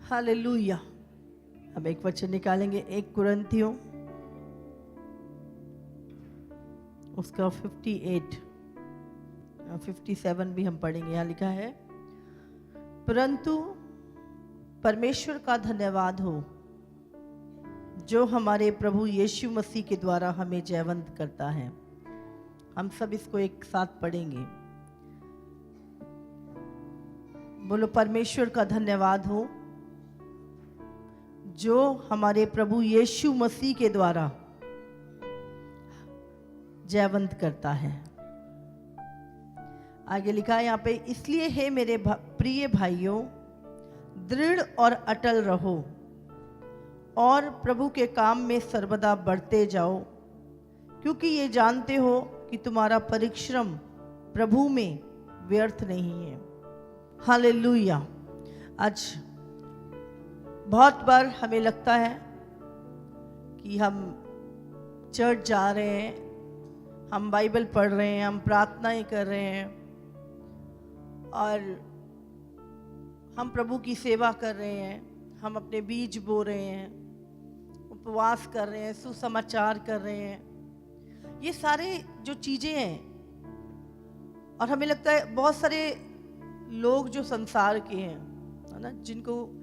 Hallelujah. अब एक वचन निकालेंगे 1 कुरिन्थियों उसका 57 भी हम पढ़ेंगे। यहाँ लिखा है, परंतु परमेश्वर का धन्यवाद हो जो हमारे प्रभु यीशु मसीह के द्वारा हमें जयवंत करता है। हम सब इसको एक साथ पढ़ेंगे। बोलो, परमेश्वर का धन्यवाद हो जो हमारे प्रभु यीशु मसीह के द्वारा जयवंत करता है। आगे लिखा है यहाँ पे, इसलिए हे मेरे प्रिय भाइयों, दृढ़ और अटल रहो और प्रभु के काम में सर्वदा बढ़ते जाओ, क्योंकि ये जानते हो कि तुम्हारा परिश्रम प्रभु में व्यर्थ नहीं है। हालेलुया। आज बहुत बार हमें लगता है कि हम चर्च जा रहे हैं, हम बाइबल पढ़ रहे हैं, हम प्रार्थनाएं कर रहे हैं और हम प्रभु की सेवा कर रहे हैं, हम अपने बीज बो रहे हैं, उपवास कर रहे हैं, सुसमाचार कर रहे हैं, ये सारे जो चीज़ें हैं। और हमें लगता है बहुत सारे लोग जो संसार के हैं, है ना, जिनको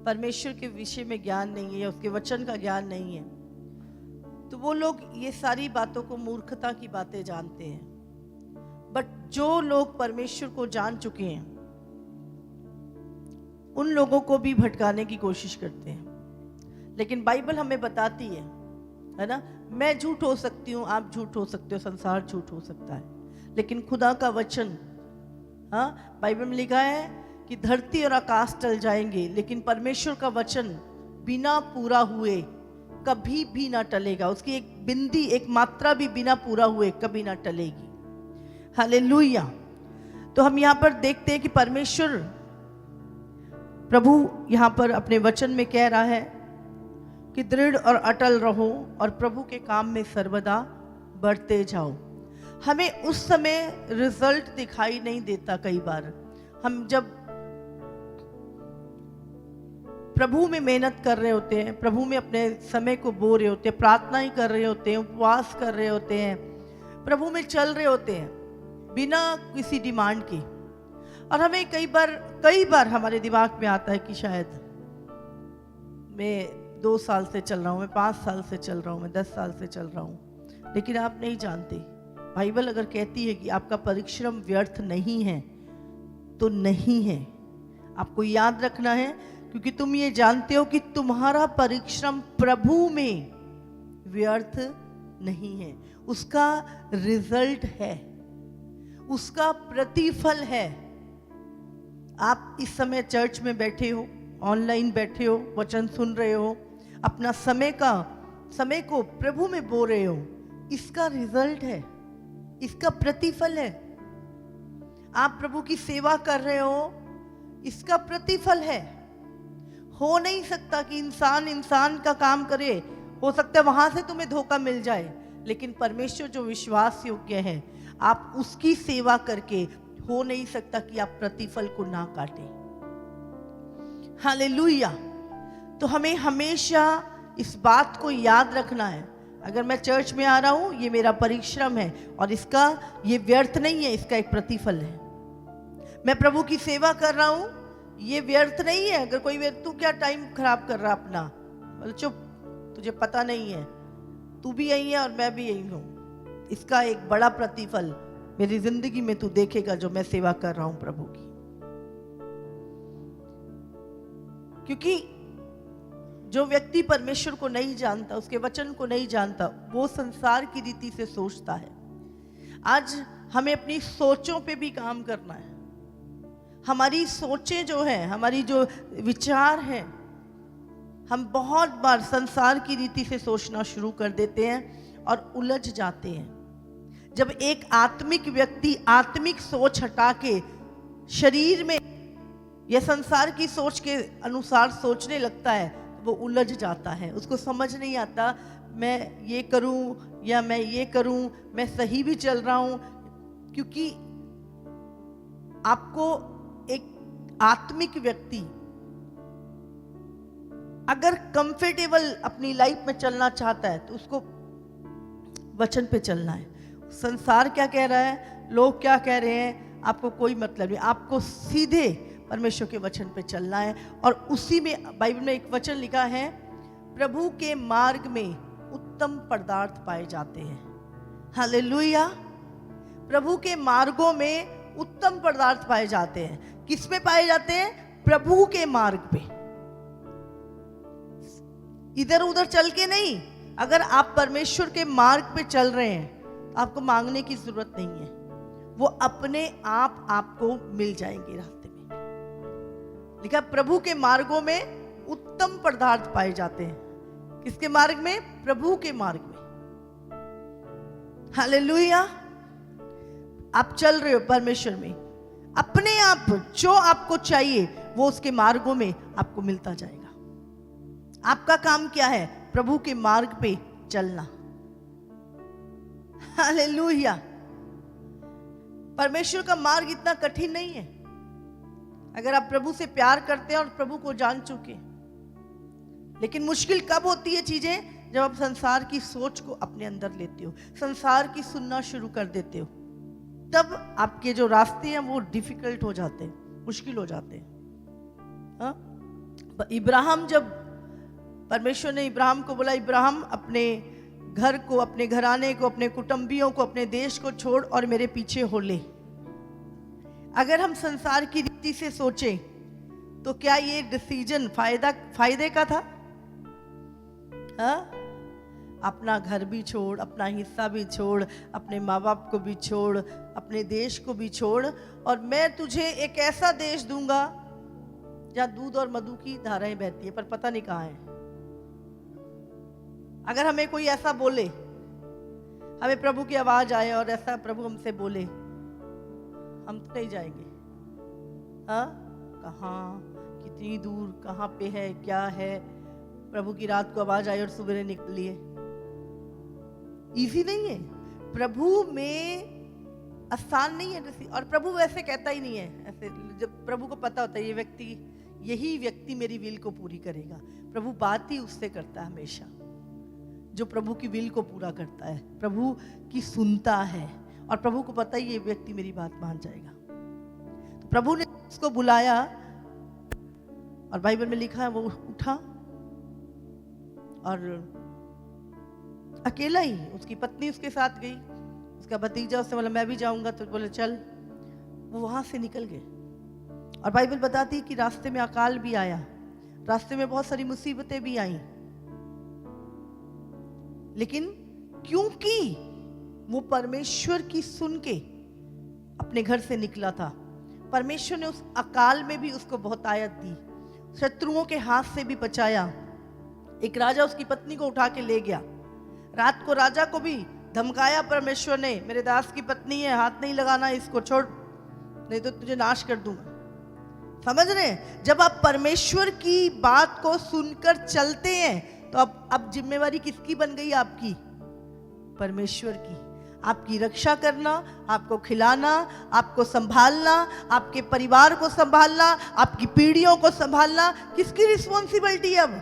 परमेश्वर के विषय में ज्ञान नहीं है या उसके वचन का ज्ञान नहीं है, तो वो लोग ये सारी बातों को मूर्खता की बातें जानते हैं। बट जो लोग परमेश्वर को जान चुके हैं उन लोगों को भी भटकाने की कोशिश करते हैं। लेकिन बाइबल हमें बताती है ना, मैं झूठ हो सकती हूँ, आप झूठ हो सकते हो, संसार झूठ हो सकता है, लेकिन खुदा का वचन, हाँ, बाइबल में लिखा है कि धरती और आकाश टल जाएंगे लेकिन परमेश्वर का वचन बिना पूरा हुए कभी भी ना टलेगा। उसकी एक बिंदी, एक मात्रा भी बिना पूरा हुए कभी ना टलेगी। हालेलुया। तो हम यहाँ पर देखते हैं कि परमेश्वर प्रभु यहाँ पर अपने वचन में कह रहा है कि दृढ़ और अटल रहो और प्रभु के काम में सर्वदा बढ़ते जाओ। हमें उस समय रिजल्ट दिखाई नहीं देता। कई बार हम जब प्रभु में मेहनत कर रहे होते हैं, प्रभु में अपने समय को बो रहे होते हैं, प्रार्थनाएं कर रहे होते हैं, उपवास कर रहे होते हैं, प्रभु में चल रहे होते हैं बिना किसी डिमांड के, और हमें कई बार हमारे दिमाग में आता है कि शायद मैं 2 साल से चल रहा हूँ, मैं 5 साल से चल रहा हूँ, मैं 10 साल से चल रहा हूँ। लेकिन आप नहीं जानते, बाइबल अगर कहती है कि आपका परिश्रम व्यर्थ नहीं है तो नहीं है। आपको याद रखना है, क्योंकि तुम ये जानते हो कि तुम्हारा परिश्रम प्रभु में व्यर्थ नहीं है। उसका रिजल्ट है, उसका प्रतिफल है। आप इस समय चर्च में बैठे हो, ऑनलाइन बैठे हो, वचन सुन रहे हो, अपना समय को प्रभु में बो रहे हो, इसका रिजल्ट है, इसका प्रतिफल है। आप प्रभु की सेवा कर रहे हो, इसका प्रतिफल है। हो नहीं सकता कि इंसान का काम करे। हो सकता है वहां से तुम्हें धोखा मिल जाए, लेकिन परमेश्वर जो विश्वास योग्य है, आप उसकी सेवा करके हो नहीं सकता कि आप प्रतिफल को ना काटें। हालेलुया। तो हमें हमेशा इस बात को याद रखना है, अगर मैं चर्च में आ रहा हूं, ये मेरा परिश्रम है और इसका ये व्यर्थ नहीं है, इसका एक प्रतिफल है। मैं प्रभु की सेवा कर रहा हूं, ये व्यर्थ नहीं है। अगर कोई तू क्या टाइम खराब कर रहा अपना, बोले चुप, तुझे पता नहीं है, तू भी यही है और मैं भी यही हूं, इसका एक बड़ा प्रतिफल मेरी जिंदगी में तू देखेगा जो मैं सेवा कर रहा हूं प्रभु की। क्योंकि जो व्यक्ति परमेश्वर को नहीं जानता, उसके वचन को नहीं जानता, वो संसार की रीति से सोचता है। आज हमें अपनी सोचों पे भी काम करना है। हमारी सोचें जो हैं, हमारी जो विचार हैं, हम बहुत बार संसार की रीति से सोचना शुरू कर देते हैं और उलझ जाते हैं। जब एक आत्मिक व्यक्ति आत्मिक सोच हटा के शरीर में या संसार की सोच के अनुसार सोचने लगता है, वो उलझ जाता है। उसको समझ नहीं आता मैं ये करूं या मैं ये करूं, मैं सही भी चल रहा हूं। क्योंकि आपको एक आत्मिक व्यक्ति अगर कंफर्टेबल अपनी लाइफ में चलना चाहता है तो उसको वचन पे चलना है। संसार क्या कह रहा है, लोग क्या कह रहे हैं, आपको कोई मतलब नहीं। आपको सीधे परमेश्वर के वचन पे चलना है। और उसी में बाइबल में एक वचन लिखा है, प्रभु के मार्ग में उत्तम पदार्थ पाए जाते हैं। हालेलुया। प्रभु के मार्गों में उत्तम पदार्थ पाए जाते हैं। किस में पाए जाते हैं? प्रभु के मार्ग पे, इधर उधर चल के नहीं। अगर आप परमेश्वर के मार्ग पे चल रहे हैं तो आपको मांगने की जरूरत नहीं है, वो अपने आप आपको मिल जाएंगे रास्ते में। लिखा प्रभु के मार्गों में उत्तम पदार्थ पाए जाते हैं। किसके मार्ग में? प्रभु के मार्ग में। हालेलुया। आप चल रहे हो परमेश्वर में, अपने आप जो आपको चाहिए वो उसके मार्गों में आपको मिलता जाएगा। आपका काम क्या है? प्रभु के मार्ग पे चलना। हालेलुया। परमेश्वर का मार्ग इतना कठिन नहीं है अगर आप प्रभु से प्यार करते हैं और प्रभु को जान चुके। लेकिन मुश्किल कब होती है चीजें? जब आप संसार की सोच को अपने अंदर लेते हो, संसार की सुनना शुरू कर देते हो, तब आपके जो रास्ते हैं वो डिफिकल्ट हो जाते हैं, मुश्किल हो जाते हैं। इब्राहिम, जब परमेश्वर ने इब्राहिम को बोला, इब्राहिम अपने घर को, अपने घराने को, अपने कुटुंबियों को, अपने देश को छोड़ और मेरे पीछे हो ले। अगर हम संसार की रीति से सोचें तो क्या ये डिसीजन फायदे का था? अपना घर भी छोड़, अपना हिस्सा भी छोड़, अपने माँ बाप को भी छोड़, अपने देश को भी छोड़, और मैं तुझे एक ऐसा देश दूंगा जहाँ दूध और मधु की धाराएं बहती है, पर पता नहीं कहाँ है। अगर हमें कोई ऐसा बोले, हमें प्रभु की आवाज आए और ऐसा प्रभु हमसे बोले, हम तो नहीं जाएंगे। कहाँ, कितनी दूर, कहाँ पे है, क्या है? प्रभु की रात को आवाज आई और सुबह निकलिए, इजी नहीं है। प्रभु में आसान नहीं है। और प्रभु वैसे कहता ही नहीं है ऐसे। जब प्रभु को पता होता है यही व्यक्ति मेरी विल को पूरी करेगा, प्रभु बात ही उससे करता है हमेशा जो प्रभु की विल को पूरा करता है, प्रभु की सुनता है, और प्रभु को पता ही ये व्यक्ति मेरी बात मान जाएगा। तो प्रभु ने उसको बुलाया और बाइबल में लिखा है वो उठा और अकेला ही, उसकी पत्नी उसके साथ गई, उसका भतीजा उससे बोला मैं भी जाऊंगा, तो बोले चल। वो वहां से निकल गए। और बाइबल बताती है कि रास्ते में अकाल भी आया, रास्ते में बहुत सारी मुसीबतें भी आई, लेकिन क्योंकि वो परमेश्वर की सुन के अपने घर से निकला था, परमेश्वर ने उस अकाल में भी उसको बहुत आयत दी, शत्रुओं के हाथ से भी बचाया। एक राजा उसकी पत्नी को उठा के ले गया, रात को राजा को भी धमकाया परमेश्वर ने, मेरे दास की पत्नी है, हाथ नहीं लगाना, इसको छोड़ नहीं तो तुझे नाश कर दूंगा। समझ रहे हैं? जब आप परमेश्वर की बात को सुनकर चलते हैं तो अब जिम्मेवारी किसकी बन गई? आपकी, परमेश्वर की। आपकी रक्षा करना, आपको खिलाना, आपको संभालना, आपके परिवार को संभालना, आपकी पीढ़ियों को संभालना, किसकी रिस्पॉन्सिबिलिटी है अब?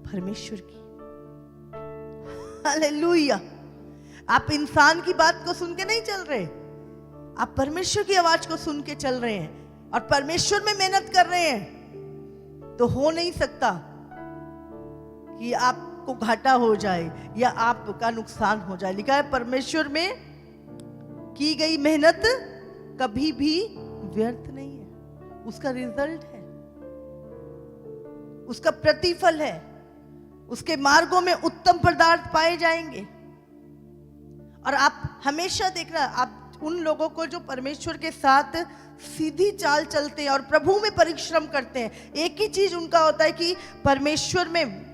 परमेश्वर की। हालेलुया। आप इंसान की बात को सुन के नहीं चल रहे, आप परमेश्वर की आवाज को सुन के चल रहे हैं और परमेश्वर में मेहनत कर रहे हैं। तो हो नहीं सकता कि आपको घाटा हो जाए या आपका नुकसान हो जाए। लिखा है परमेश्वर में की गई मेहनत कभी भी व्यर्थ नहीं है, उसका रिजल्ट है, उसका प्रतिफल है, उसके मार्गों में उत्तम पदार्थ पाए जाएंगे। और आप हमेशा देखना, आप उन लोगों को जो परमेश्वर के साथ सीधी चाल चलते हैं और प्रभु में परिश्रम करते हैं, एक ही चीज उनका होता है कि परमेश्वर में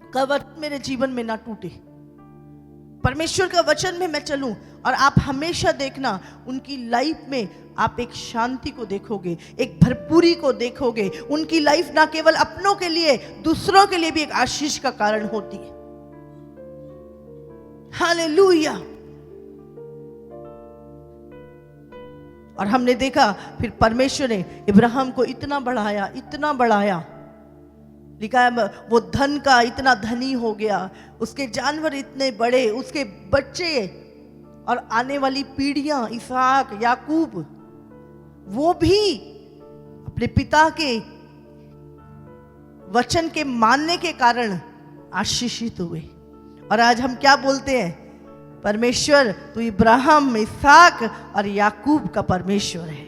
का वचन मेरे जीवन में ना टूटे, परमेश्वर का वचन में मैं चलूं। और आप हमेशा देखना उनकी लाइफ में आप एक शांति को देखोगे, एक भरपूरी को देखोगे। उनकी लाइफ ना केवल अपनों के लिए, दूसरों के लिए भी एक आशीष का कारण होती है। हालेलुया। और हमने देखा फिर परमेश्वर ने इब्राहिम को इतना बढ़ाया, इतना बढ़ाया लिखा है वो धन का इतना धनी हो गया, उसके जानवर इतने बड़े, उसके बच्चे और आने वाली पीढ़ियां, इसहाक, याकूब, वो भी अपने पिता के वचन के मानने के कारण आशीषित हुए। और आज हम क्या बोलते हैं? परमेश्वर तू इब्राहिम, इसहाक और याकूब का परमेश्वर है।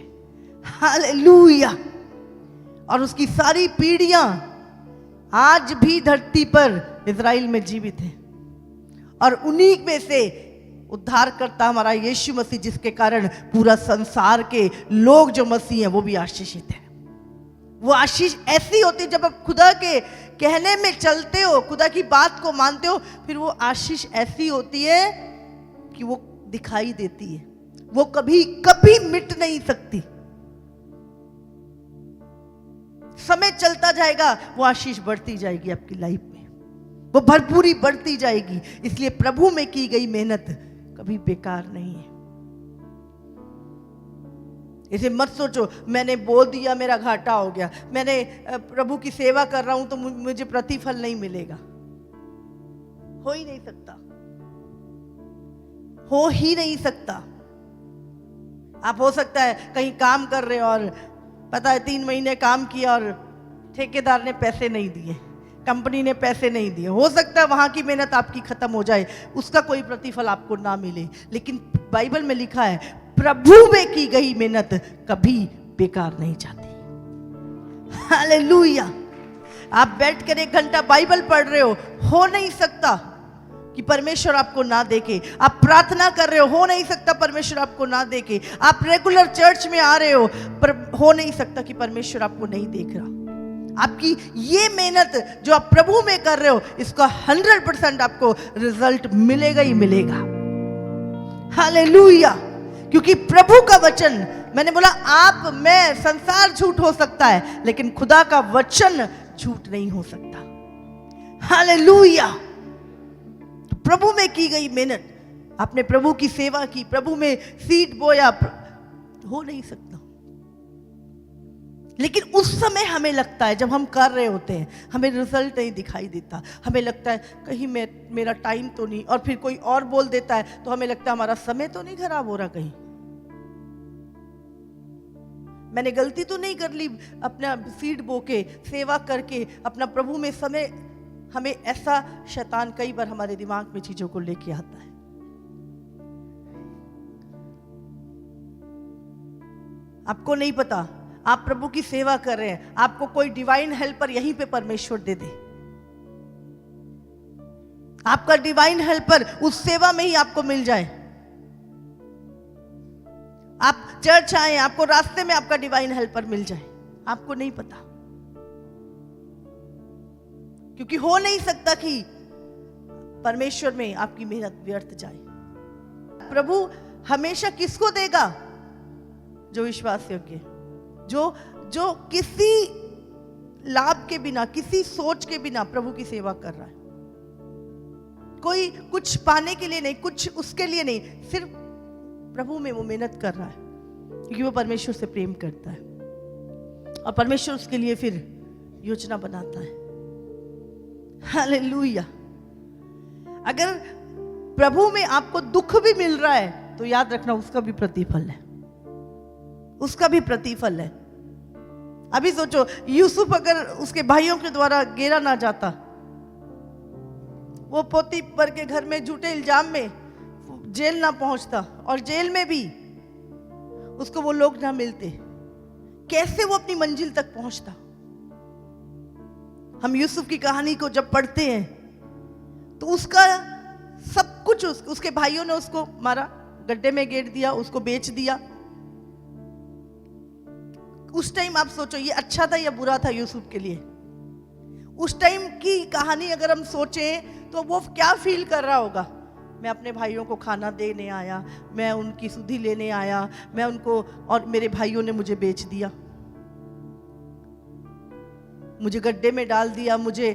हालेलुया। और उसकी सारी पीढ़ियां आज भी धरती पर इजराइल में जीवित है, और उन्हीं में से उद्धार करता हमारा यीशु मसीह, जिसके कारण पूरा संसार के लोग जो मसीह हैं वो भी आशीषित है। वो आशीष ऐसी होती है जब आप खुदा के कहने में चलते हो, खुदा की बात को मानते हो, फिर वो आशीष ऐसी होती है कि वो दिखाई देती है, वो कभी कभी मिट नहीं सकती। समय चलता जाएगा, वो आशीष बढ़ती जाएगी आपकी लाइफ में, वो भरपूरी बढ़ती जाएगी। इसलिए प्रभु में की गई मेहनत कभी बेकार नहीं है। इसे मत सोचो मैंने बोल दिया मेरा घाटा हो गया, मैंने प्रभु की सेवा कर रहा हूं तो मुझे प्रतिफल नहीं मिलेगा। हो ही नहीं सकता, हो ही नहीं सकता। आप हो सकता है कहीं काम कर रहे हो और पता है 3 महीने काम किया और ठेकेदार ने पैसे नहीं दिए, कंपनी ने पैसे नहीं दिए, हो सकता है वहां की मेहनत आपकी खत्म हो जाए, उसका कोई प्रतिफल आपको ना मिले। लेकिन बाइबल में लिखा है प्रभु में की गई मेहनत कभी बेकार नहीं जाती। हालेलुया। आप बैठकर 1 घंटा बाइबल पढ़ रहे हो नहीं सकता कि परमेश्वर आपको ना देखे। आप प्रार्थना कर रहे हो नहीं सकता परमेश्वर आपको ना देखे। आप रेगुलर चर्च में आ रहे हो, पर हो नहीं सकता कि परमेश्वर आपको नहीं देख रहा। आपकी ये मेहनत जो आप प्रभु में कर रहे हो, इसका 100% आपको रिजल्ट मिलेगा ही मिलेगा। हालेलुया। क्योंकि प्रभु का वचन, मैंने बोला आप, मैं, संसार झूठ हो सकता है, लेकिन खुदा का वचन झूठ नहीं हो सकता। हालेलुया। प्रभु में की गई मेहनत, आपने प्रभु की सेवा की, प्रभु में सीड बोया, हो नहीं सकता। लेकिन उस समय हमें लगता है, जब हम कर रहे होते हैं, हमें रिजल्ट नहीं दिखाई देता, हमें लगता है कहीं मेरा टाइम तो नहीं, और फिर कोई और बोल देता है तो हमें लगता है हमारा समय तो नहीं खराब हो रहा, कहीं मैंने गलती तो नहीं कर ली अपना सीड बो के, सेवा करके, अपना प्रभु में समय। हमें ऐसा शैतान कई बार हमारे दिमाग में चीजों को लेके आता है। आपको नहीं पता, आप प्रभु की सेवा कर रहे हैं, आपको कोई डिवाइन हेल्पर यहीं पे परमेश्वर दे दे, आपका डिवाइन हेल्पर उस सेवा में ही आपको मिल जाए। आप चर्च आए, आपको रास्ते में आपका डिवाइन हेल्पर मिल जाए, आपको नहीं पता। क्योंकि हो नहीं सकता कि परमेश्वर में आपकी मेहनत व्यर्थ जाए। प्रभु हमेशा किसको देगा? जो विश्वास योग्य, जो किसी लाभ के बिना, किसी सोच के बिना प्रभु की सेवा कर रहा है। कोई कुछ पाने के लिए नहीं, कुछ उसके लिए नहीं, सिर्फ प्रभु में वो मेहनत कर रहा है क्योंकि वो परमेश्वर से प्रेम करता है, और परमेश्वर उसके लिए फिर योजना बनाता है। हालेलुया। अगर प्रभु में आपको दुख भी मिल रहा है तो याद रखना उसका भी प्रतिफल है, उसका भी प्रतिफल है। अभी सोचो यूसुफ अगर उसके भाइयों के द्वारा गिरा ना जाता, वो पोतीफर के घर में झूठे इल्जाम में जेल ना पहुंचता, और जेल में भी उसको वो लोग ना मिलते, कैसे वो अपनी मंजिल तक पहुंचता। हम यूसुफ की कहानी को जब पढ़ते हैं तो उसका सब कुछ उसके भाइयों ने उसको मारा, गड्ढे में गिर दिया, उसको बेच दिया। उस टाइम आप सोचो ये अच्छा था या बुरा था यूसुफ के लिए? उस टाइम की कहानी अगर हम सोचें तो वो क्या फील कर रहा होगा? मैं अपने भाइयों को खाना देने आया, मैं उनकी सुधि लेने आया, मैं उनको, और मेरे भाइयों ने मुझे बेच दिया, मुझे गड्ढे में डाल दिया, मुझे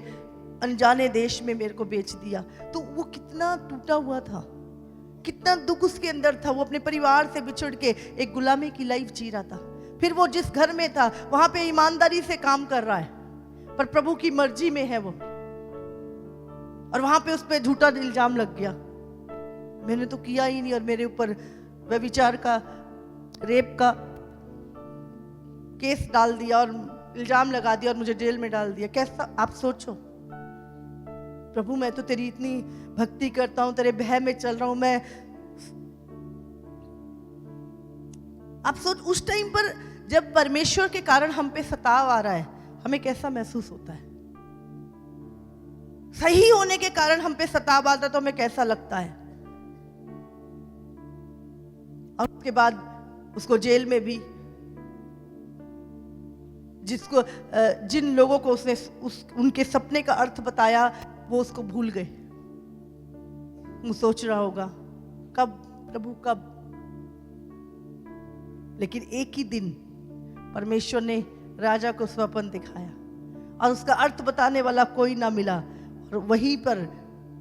अनजाने देश में मेरे को बेच दिया। तो वो कितना टूटा हुआ था, कितना दुख उसके अंदर था। वो अपने परिवार से बिछड़ के एक गुलामी की लाइफ जी रहा था। फिर वो जिस घर में था वहां पे ईमानदारी से काम कर रहा है, पर प्रभु की मर्जी में है वो। और वहां पे उस पर झूठा इल्जाम लग गया, मैंने तो किया ही नहीं, और मेरे ऊपर व्यभिचार का, रेप का केस डाल दिया और इल्जाम लगा दिया और मुझे जेल में डाल दिया। कैसा, आप सोचो, प्रभु मैं तो तेरी इतनी भक्ति करता हूं, तेरे भय में चल रहा हूं मैं। आप सोच, उस टाइम पर जब परमेश्वर के कारण हम पे सताव आ रहा है, हमें कैसा महसूस होता है? सही होने के कारण हम पे सताव आता है तो हमें कैसा लगता है? और उसके बाद उसको जेल में भी, जिसको जिन लोगों को उसने उनके सपने का अर्थ बताया वो उसको भूल गए। वो सोच रहा होगा कब प्रभु कब। लेकिन एक ही दिन परमेश्वर ने राजा को स्वप्न दिखाया और उसका अर्थ बताने वाला कोई ना मिला, और वहीं पर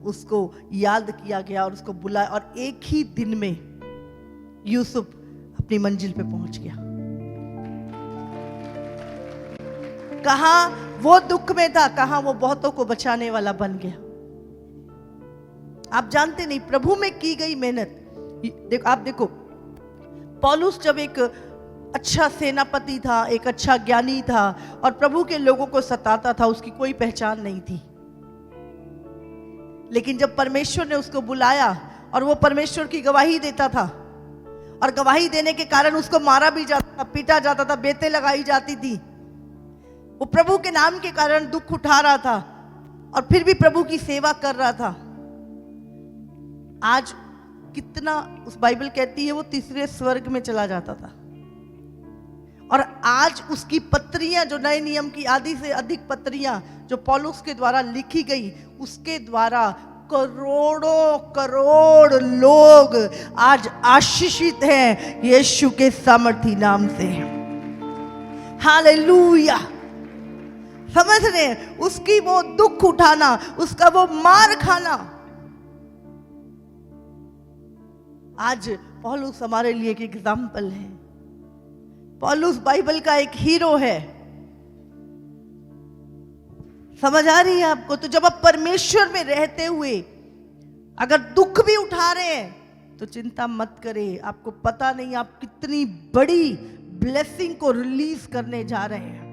उसको याद किया गया और उसको बुलाया, और एक ही दिन में यूसुफ अपनी मंजिल पे पहुंच गया। कहां वो दुख में था, कहां वो बहुतों को बचाने वाला बन गया। आप जानते नहीं प्रभु में की गई मेहनत। आप देखो, पौलुस जब एक अच्छा सेनापति था, एक अच्छा ज्ञानी था और प्रभु के लोगों को सताता था, उसकी कोई पहचान नहीं थी। लेकिन जब परमेश्वर ने उसको बुलाया और वो परमेश्वर की गवाही देता था, और गवाही देने के कारण उसको मारा भी जाता था, पीटा जाता था, बेतें लगाई जाती थी, वो प्रभु के नाम के कारण दुख उठा रहा था और फिर भी प्रभु की सेवा कर रहा था। आज कितना, उस बाइबल कहती है वो तीसरे स्वर्ग में चला जाता था, और आज उसकी पत्रियां, जो नए नियम की आधी से अधिक पत्रियां जो पौलुस के द्वारा लिखी गई, उसके द्वारा करोड़ों करोड़ लोग आज आशीषित हैं यीशु के सामर्थी नाम से। हालेलुया। समझ रहे हैं? उसकी वो दुख उठाना, उसका वो मार खाना, आज पौलुस हमारे लिए एक एग्जाम्पल है। पौलुस बाइबल का एक हीरो है। समझ आ रही है आपको? तो जब आप परमेश्वर में रहते हुए अगर दुख भी उठा रहे हैं तो चिंता मत करें। आपको पता नहीं आप कितनी बड़ी ब्लेसिंग को रिलीज करने जा रहे हैं।